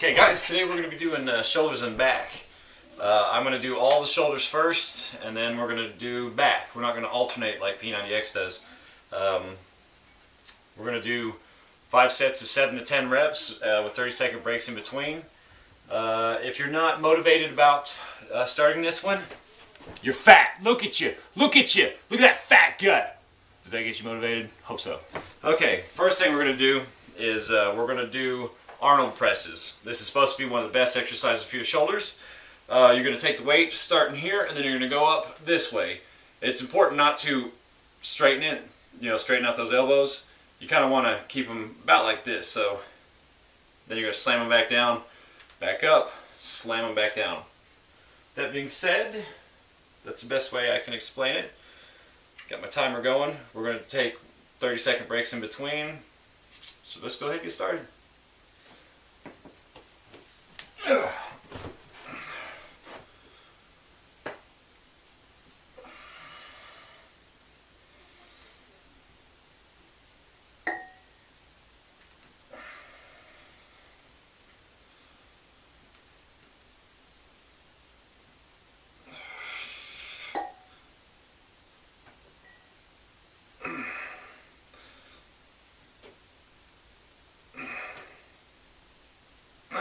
Okay guys, today we're going to be doing shoulders and back. I'm going to do all the shoulders first, and then we're going to do back. We're not going to alternate like P90X does. We're going to do 5 sets of 7 to 10 reps with 30-second breaks in between. If you're not motivated about starting this one, you're fat. Look at you. Look at you. Look at that fat gut. Does that get you motivated? Hope so. Okay, first thing we're going to do is we're going to do Arnold presses. This is supposed to be one of the best exercises for your shoulders. You're going to take the weight starting here, and then you're going to go up this way. It's important not to straighten it, straighten out those elbows. You kind of want to keep them about like this. So then you're going to slam them back down, back up, slam them back down. That being said, that's the best way I can explain it. Got my timer going. We're going to take 30-second breaks in between. So let's go ahead and get started.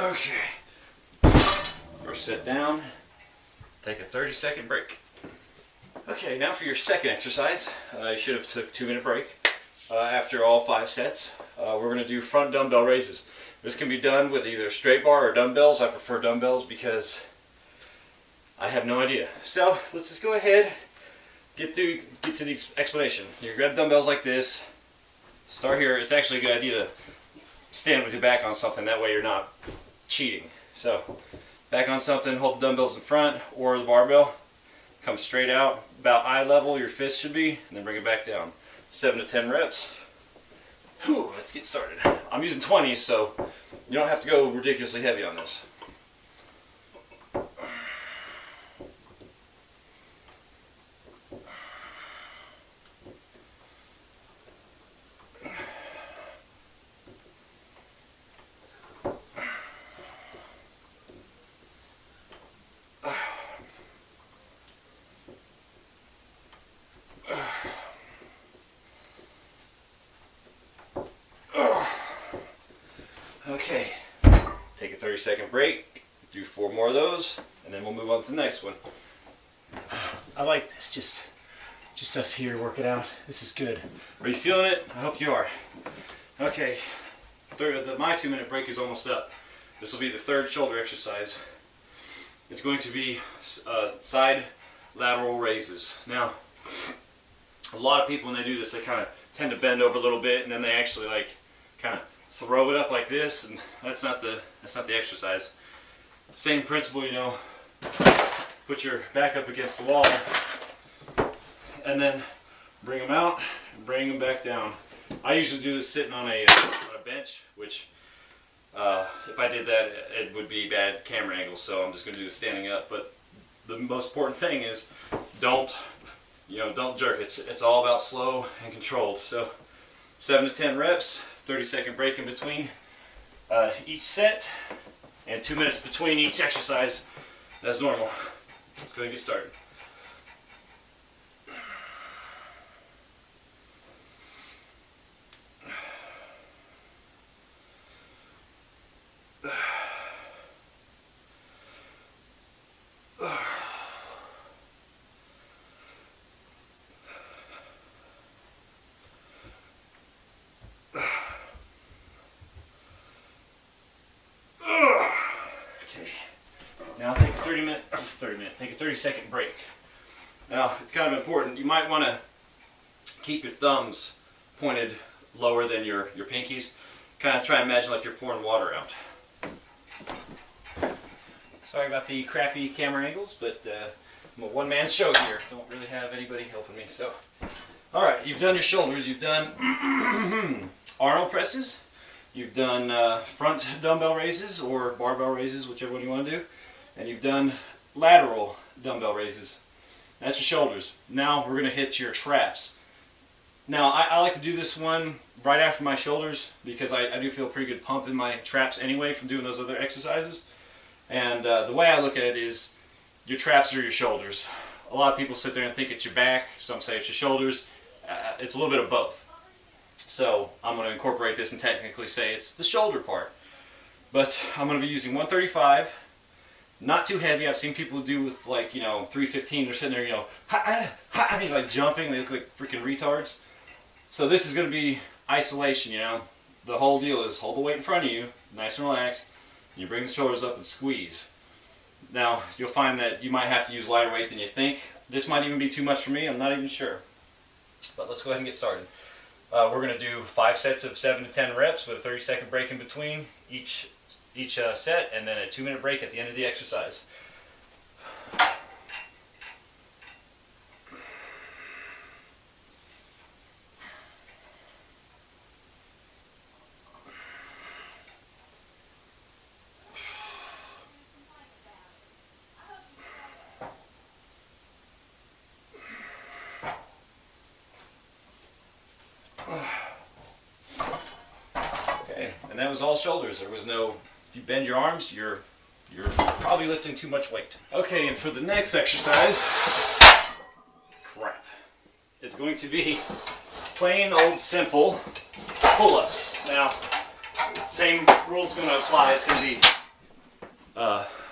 Okay, first set down, take a 30-second break. Okay, now for your second exercise. You should have took a 2-minute break after all 5 sets. We're going to do front dumbbell raises. This can be done with either straight bar or dumbbells. I prefer dumbbells because I have no idea. So let's just go ahead, get to the explanation. You grab dumbbells like this, start here. It's actually a good idea to stand with your back on something, that way you're not cheating. So back on something, hold the dumbbells in front or the barbell, come straight out about eye level your fist should be, and then bring it back down. 7 to 10 reps. Whew, let's get started. I'm using 20, so you don't have to go ridiculously heavy on this. Okay, take a 30-second break, do 4 more of those, and then we'll move on to the next one. I like this, just us here working out. This is good. Are you feeling it? I hope you are. Okay, my 2-minute break is almost up. This will be the third shoulder exercise. It's going to be side lateral raises. Now, a lot of people when they do this, they kind of tend to bend over a little bit, and then they actually kind of throw it up like this, and that's not the exercise. Same principle, put your back up against the wall, and then bring them out and bring them back down. I usually do this sitting on a bench, which if I did that, it would be bad camera angle, so I'm just going to do the standing up. But the most important thing is don't jerk. It's all about slow and controlled. So 7 to 10 reps, 30-second break in between each set, and 2 minutes between each exercise as normal. Let's go ahead and get started. Now take a 30-second break. Now it's kind of important. You might want to keep your thumbs pointed lower than your pinkies. Kind of try and imagine like you're pouring water out. Sorry about the crappy camera angles, but I'm a one-man show here. Don't really have anybody helping me. So, all right, you've done your shoulders. You've done Arnold presses. You've done front dumbbell raises or barbell raises, whichever one you want to do. And you've done lateral dumbbell raises. That's your shoulders. Now we're going to hit your traps. Now I like to do this one right after my shoulders because I do feel a pretty good pump in my traps anyway from doing those other exercises. And the way I look at it is your traps are your shoulders. A lot of people sit there and think it's your back, some say it's your shoulders. It's a little bit of both. So I'm going to incorporate this and technically say it's the shoulder part. But I'm going to be using 135, not too heavy. I've seen people do with like, 315. They're sitting there, I think like jumping. They look like freaking retards. So this is going to be isolation, The whole deal is hold the weight in front of you, nice and relaxed. You bring the shoulders up and squeeze. Now, you'll find that you might have to use lighter weight than you think. This might even be too much for me. I'm not even sure. But let's go ahead and get started. We're going to do 5 sets of 7 to 10 reps with a 30-second break in between each set, and then a 2-minute break at the end of the exercise. Okay, and that was all shoulders. There was no, if you bend your arms, you're probably lifting too much weight. Okay, and for the next exercise, crap, it's going to be plain old simple pull-ups. Now, same rules going to apply. It's going to be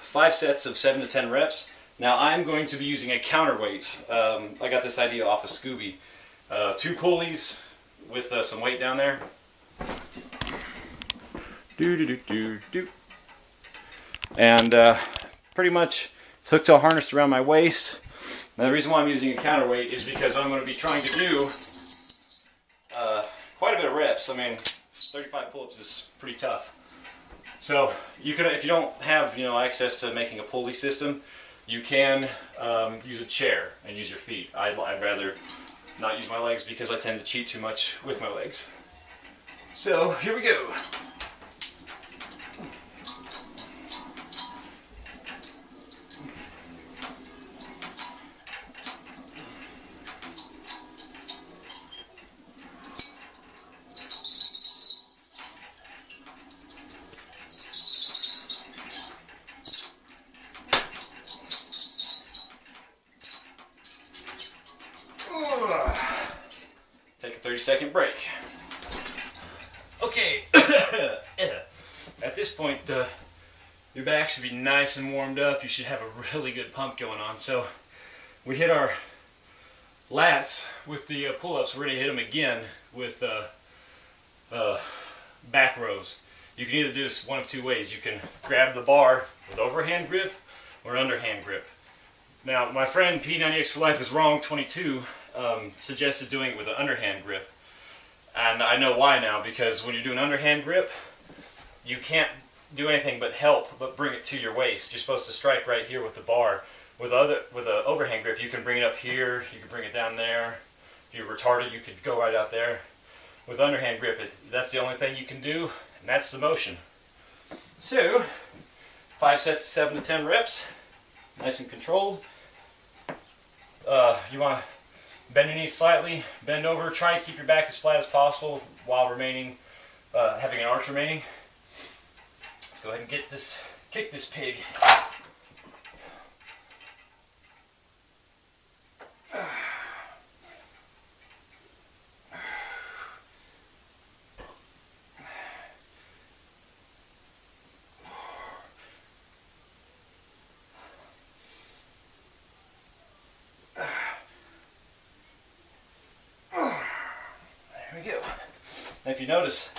5 sets of 7 to 10 reps. Now I'm going to be using a counterweight. I got this idea off of Scooby. 2 pulleys with some weight down there. And pretty much it's hooked to harnessed around my waist. Now the reason why I'm using a counterweight is because I'm going to be trying to do quite a bit of reps. I mean, 35 pull-ups is pretty tough. So you can, if you don't have access to making a pulley system, you can use a chair and use your feet. I'd rather not use my legs because I tend to cheat too much with my legs. So here we go. Take a 30-second break. Okay, at this point your back should be nice and warmed up. You should have a really good pump going on. So we hit our lats with the pull-ups. We're going to hit them again with back rows. You can either do this one of 2 ways. You can grab the bar with overhand grip or underhand grip. Now my friend P90X for Life is wrong 22 suggested doing it with an underhand grip. And I know why now, because when you're doing underhand grip, you can't do anything but bring it to your waist. You're supposed to strike right here with the bar. With an overhand grip, you can bring it up here, you can bring it down there. If you're retarded, you could go right out there. With underhand grip, that's the only thing you can do, and that's the motion. So, 5 sets of 7 to 10 reps, nice and controlled. You want to bend your knees slightly, bend over, try to keep your back as flat as possible while remaining, having an arch remaining. Let's go ahead and kick this pig. There we go. Now if you notice,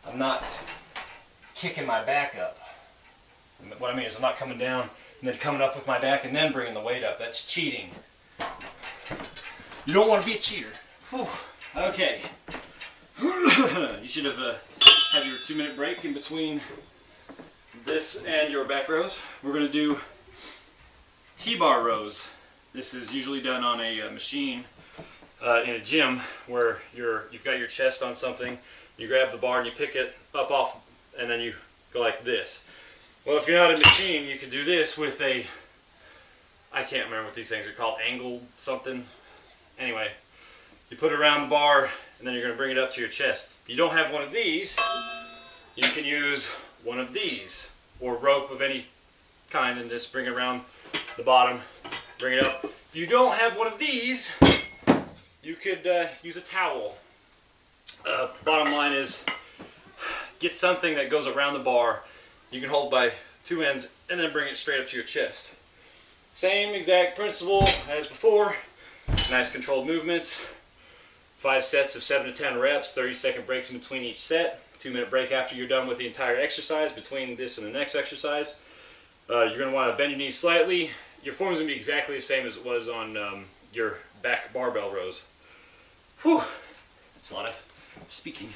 I'm not kicking my back up. What I mean is I'm not coming down and then coming up with my back and then bringing the weight up. That's cheating. You don't want to be a cheater. Whew. Okay. You should have had your 2-minute break in between this and your back rows. We're going to do T-bar rows. This is usually done on a machine in a gym where you've got your chest on something, you grab the bar and you pick it up off, and then you go like this. Well, if you're not a machine, you could do this with a, I can't remember what these things are called, angled something. Anyway, You put it around the bar, and then you're going to bring it up to your chest. If you don't have one of these, you can use one of these, or rope of any kind, and just bring it around the bottom, bring it up. If you don't have one of these, you could use a towel. Bottom line is, get something that goes around the bar. You can hold by two ends, and then bring it straight up to your chest. Same exact principle as before. Nice controlled movements. 5 sets of 7 to 10 reps, 30-second breaks in between each set. 2-minute break after you're done with the entire exercise, between this and the next exercise. You're going to want to bend your knees slightly. Your form is going to be exactly the same as it was on your back barbell rows. Whew. That's a lot of speaking.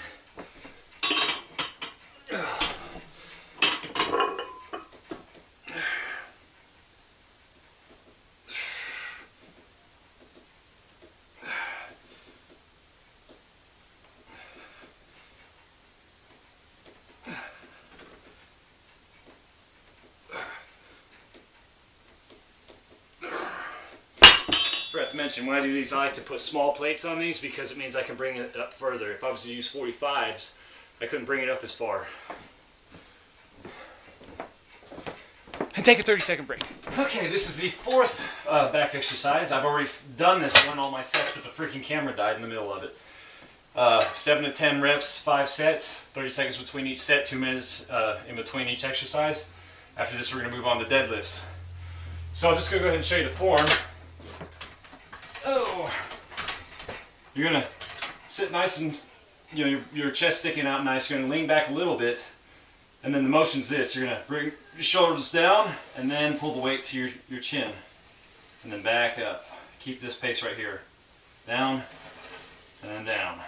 Forgot to mention, when I do these, I like to put small plates on these because it means I can bring it up further. If I was to use 45s, I couldn't bring it up as far. And take a 30-second break. Okay, this is the 4th back exercise. I've already done this one, all my sets, but the freaking camera died in the middle of it. 7 to 10 reps, 5 sets, 30 seconds between each set, 2 minutes in between each exercise. After this, we're going to move on to deadlifts. So I'm just going to go ahead and show you the form. Oh, you're gonna sit nice and, you know, your chest sticking out nice. You're gonna lean back a little bit, and then the motion's this: you're gonna bring your shoulders down, and then pull the weight to your chin, and then back up. Keep this pace right here, down, and then down.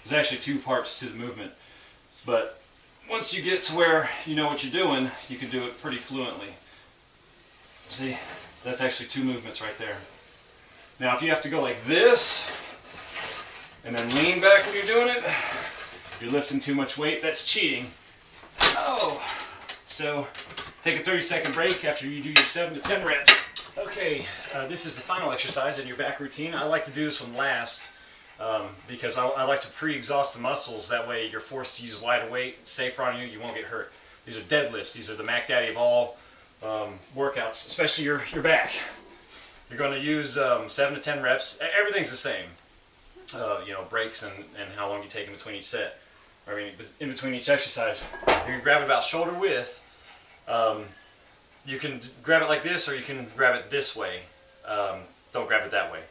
There's actually 2 parts to the movement, but once you get to where you know what you're doing, you can do it pretty fluently. See, that's actually 2 movements right there. Now if you have to go like this, and then lean back when you're doing it, you're lifting too much weight, that's cheating. Oh! So, take a 30-second break after you do your 7 to 10 reps. Okay, this is the final exercise in your back routine. I like to do this one last because I like to pre-exhaust the muscles. That way you're forced to use lighter weight, it's safer on you, you won't get hurt. These are deadlifts. These are the Mac Daddy of all workouts, especially your back. You're going to use 7 to 10 reps. Everything's the same. You know, breaks and how long you take in between each set. I mean, in between each exercise. You can grab it about shoulder width. You can grab it like this, or you can grab it this way. Don't grab it that way.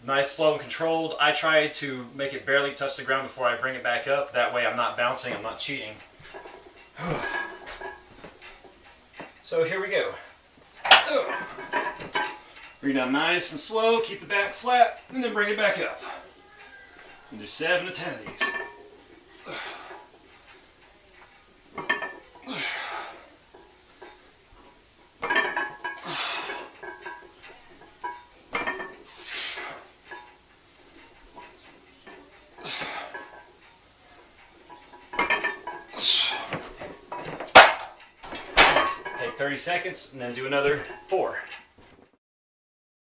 Nice, slow, and controlled. I try to make it barely touch the ground before I bring it back up. That way I'm not bouncing, I'm not cheating. So here we go. Bring it down nice and slow, keep the back flat, and then bring it back up. And do 7 to 10 of these. Take 30 seconds and then do another 4.